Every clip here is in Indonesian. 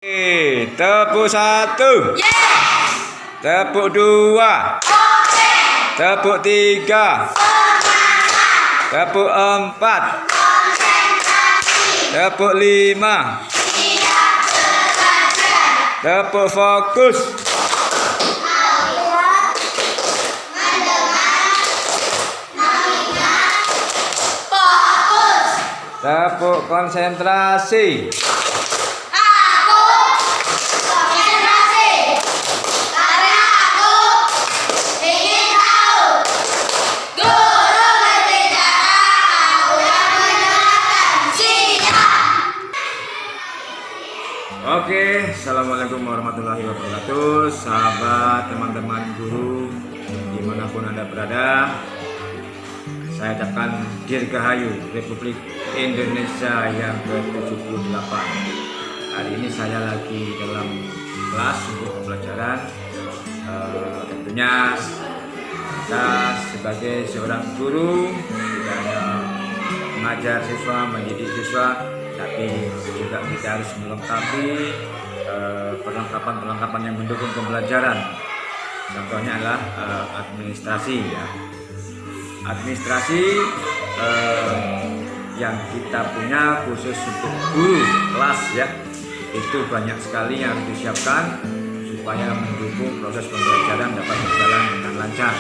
Tepuk satu. Tepuk dua. Tepuk tiga. Tepuk empat. Tepuk lima. Tepuk fokus. Tepuk konsentrasi. Oke, assalamualaikum warahmatullahi wabarakatuh, sahabat, teman-teman guru dimanapun Anda berada. Saya ucapkan Dirgahayu Republik Indonesia yang ke-78. Hari ini saya lagi dalam kelas untuk pembelajaran. Tentunya kita sebagai seorang guru tidak hanya mengajar siswa, mendidik siswa, tapi juga kita harus melengkapi perlengkapan-perlengkapan yang mendukung pembelajaran. Contohnya adalah administrasi, ya. Administrasi yang kita punya khusus untuk guru kelas, ya, itu banyak sekali yang harus disiapkan supaya mendukung proses pembelajaran dapat berjalan dengan lancar.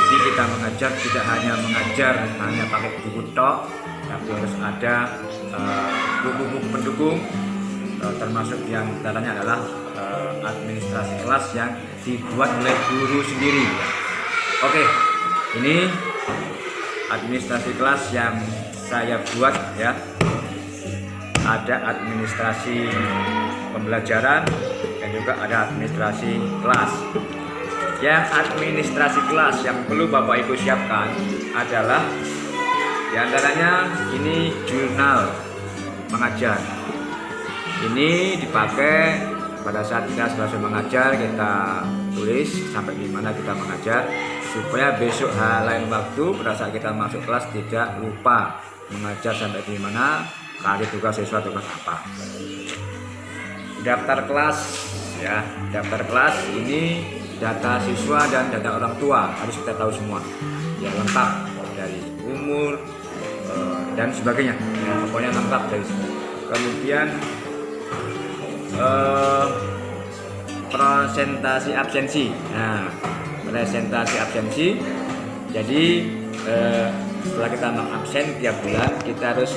Jadi kita mengajar tidak hanya mengajar hanya pakai buku tok, tapi harus ada buku-buku pendukung, termasuk yang antaranya adalah administrasi kelas yang dibuat oleh guru sendiri. Oke, ini administrasi kelas yang saya buat, ya. Ada administrasi pembelajaran dan juga ada administrasi kelas. Yang administrasi kelas yang perlu Bapak Ibu siapkan adalah diantaranya ini jurnal mengajar. Ini dipakai pada saat kita selesai mengajar, kita tulis sampai di mana kita mengajar supaya besok lain waktu pada saat kita masuk kelas tidak lupa mengajar sampai di mana, kali tugas siswa tugas apa. Daftar kelas, ya, daftar kelas ini data siswa dan data orang tua harus kita tahu semua, ya, lengkap dari umur dan sebagainya, ya, pokoknya lengkap dari sini. Kemudian presentasi absensi. Nah, presentasi absensi. Jadi setelah kita mengabsen tiap bulan kita harus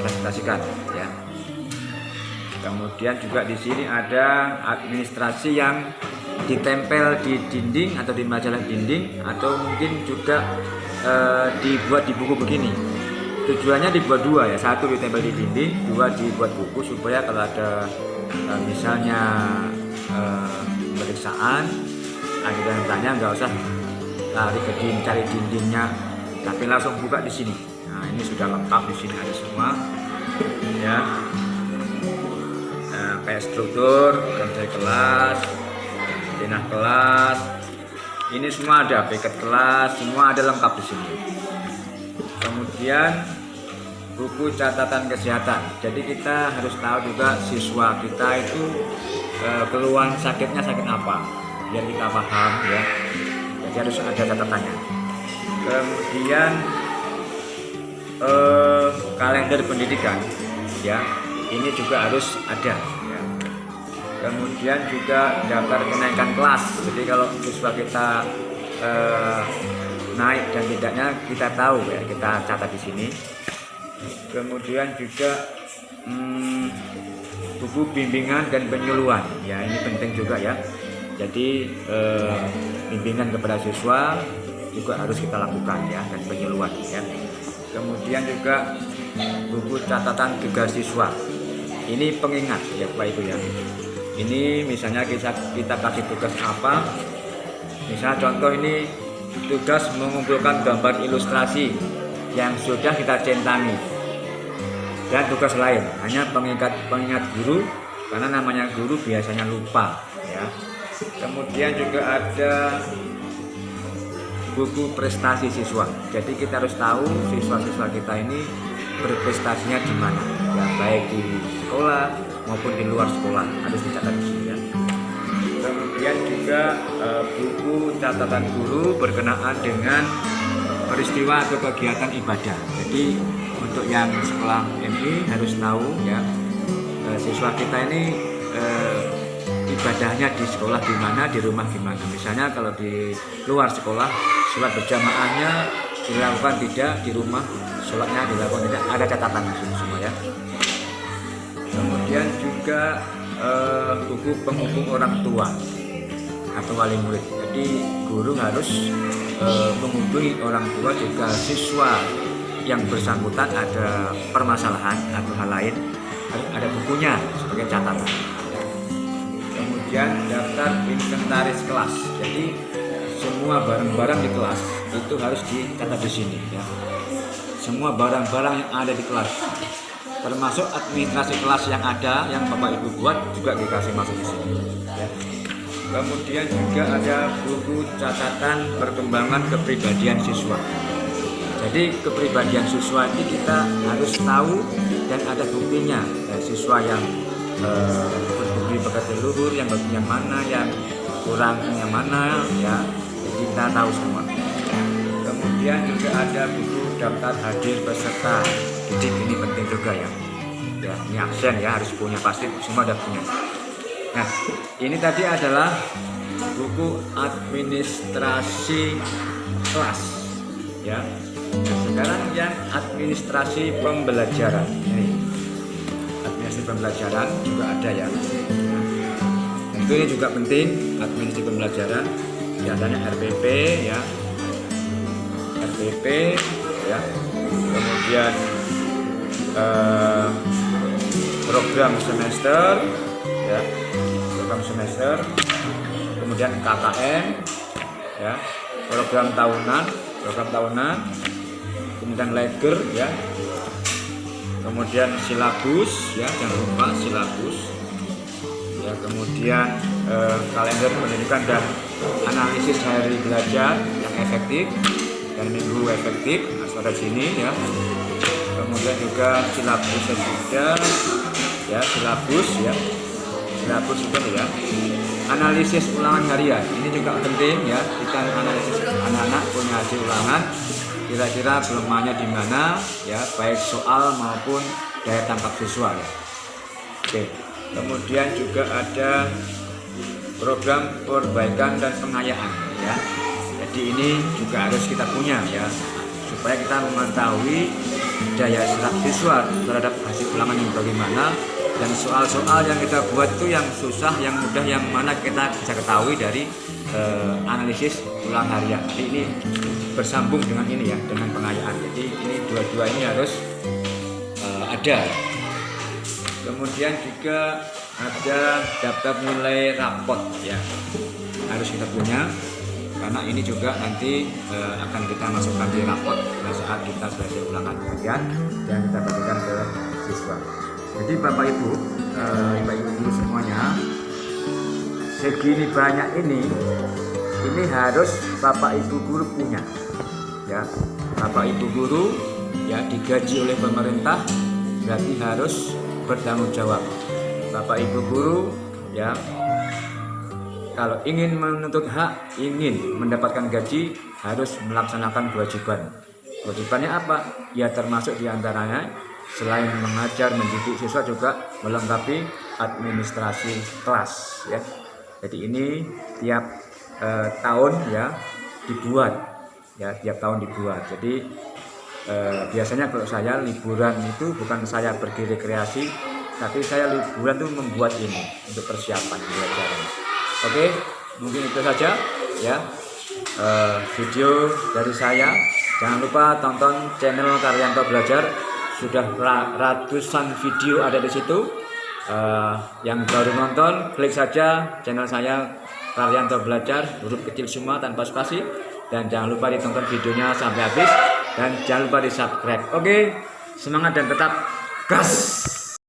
presentasikan, ya. Kemudian juga di sini ada administrasi yang ditempel di dinding atau di majalah dinding, atau mungkin juga dibuat di buku begini. Tujuannya dibuat dua, ya, satu ditempel di dinding, dua dibuat buku supaya kalau ada misalnya pemeriksaan, ada yang tanya nggak usah lari ke dinding cari dindingnya, tapi langsung buka di sini. Nah, ini sudah lengkap, di sini ada semua, ya. Kayak struktur kerja kelas, denah kelas, ini semua ada, paket kelas, semua ada lengkap di sini. Kemudian buku catatan kesehatan. Jadi kita harus tahu juga siswa kita itu keluhan sakitnya sakit apa, biar kita paham, ya. Jadi harus ada catatannya. Kemudian kalender pendidikan, ya, ini juga harus ada, ya. Kemudian juga daftar kenaikan kelas. Jadi kalau siswa kita naik dan tidaknya kita tahu, ya, kita catat di sini. Kemudian juga buku bimbingan dan penyuluhan, ya, ini penting juga, ya. Jadi bimbingan kepada siswa juga harus kita lakukan, ya, dan penyuluhan, ya. Kemudian juga buku catatan tugas siswa. Ini pengingat, ya, Bapak Ibu, ya. Ini misalnya kita kasih tugas apa, misalnya contoh ini tugas mengumpulkan gambar ilustrasi yang sudah kita centangi, dan tugas lain hanya pengingat guru, karena namanya guru biasanya lupa, ya. Kemudian juga ada buku prestasi siswa. Jadi kita harus tahu siswa-siswa kita ini berprestasinya di mana, ya, baik di sekolah maupun di luar sekolah harus dicatat di sini ya. Kemudian juga buku catatan guru berkenaan dengan peristiwa atau kegiatan ibadah. Jadi untuk yang sekolah MI harus tahu ya, siswa kita ini ibadahnya di sekolah gimana, di rumah gimana. Misalnya kalau di luar sekolah sholat berjamaahnya dilakukan tidak, di rumah sholatnya dilakukan tidak, ada catatan di sini semua ya. Kemudian juga buku penghubung orang tua atau wali murid. Jadi guru harus menghubungi orang tua jika siswa yang bersangkutan ada permasalahan atau hal lain, harus ada bukunya sebagai catatan. Kemudian daftar inventaris kelas. Jadi semua barang-barang di kelas itu harus dicatat di sini ya. Semua barang-barang yang ada di kelas, termasuk administrasi kelas yang ada, yang Bapak Ibu buat juga dikasih masuk di sini ya. Kemudian juga ada buku catatan perkembangan kepribadian siswa. Jadi kepribadian siswa ini kita harus tahu dan ada buktinya. Siswa yang berbudi pekerti luhur, yang bagian mana, yang kurang yang mana ya, kita tahu semua. Kemudian juga ada buku daftar hadir peserta didik, ini penting juga ya. Ya, ini absen ya, harus punya, pasti semua ada punya. Nah, ini tadi adalah buku administrasi kelas ya. Nah, sekarang yang administrasi pembelajaran. Ini administrasi pembelajaran juga ada ya. Nah, tentu ini juga penting, administrasi pembelajaran. Biasanya RPP ya, RPP ya. Kemudian program semester ya, program semester, kemudian KKN ya, program tahunan, kemudian leger ya, kemudian silabus ya, jangan lupa silabus ya, kemudian kalender pendidikan dan analisis hari belajar yang efektif dan minggu efektif, ada sini ya. Kemudian juga silabus juga ya, silabus itu ya, analisis ulangan harian ini juga penting ya. Kita analisis anak-anak punya hasil ulangan, kira-kira kelemahannya di mana ya, baik soal maupun daya tangkap siswa ya. Oke, kemudian juga ada program perbaikan dan pengayaan ya. Jadi ini juga harus kita punya ya, supaya kita mengetahui daya serap siswa terhadap hasil ulangan yang bagaimana, dan soal-soal yang kita buat itu yang susah, yang mudah, yang mana kita bisa ketahui dari analisis ulang harian. Jadi ini bersambung dengan ini ya, dengan pengayaan. Jadi ini dua-dua ini harus ada. Kemudian juga ada daftar nilai rapot ya, harus kita punya, karena ini juga nanti akan kita masukkan di rapot pada saat kita selesai ulangan harian dan kita bagikan ke siswa. Jadi Bapak Ibu, Bapak Ibu guru semuanya, segini banyak ini harus Bapak Ibu guru punya ya. Bapak Ibu guru ya digaji oleh pemerintah, berarti harus bertanggung jawab. Bapak Ibu guru ya, kalau ingin menuntut hak, ingin mendapatkan gaji, harus melaksanakan kewajiban. Kewajibannya apa? Ya termasuk diantaranya selain mengajar, mendidik siswa, juga melengkapi administrasi kelas ya. Jadi ini tiap tahun ya dibuat ya, tiap tahun dibuat. Jadi biasanya kalau saya liburan itu bukan saya pergi rekreasi, tapi saya liburan itu membuat ini untuk persiapan pelajaran. Oke, mungkin itu saja ya video dari saya. Jangan lupa tonton channel Karyanto Belajar, sudah ratusan video ada di situ. Yang baru nonton, klik saja channel saya Karyanto Belajar, huruf kecil semua tanpa spasi, dan jangan lupa ditonton videonya sampai habis, dan jangan lupa di subscribe. Oke, semangat dan tetap gas.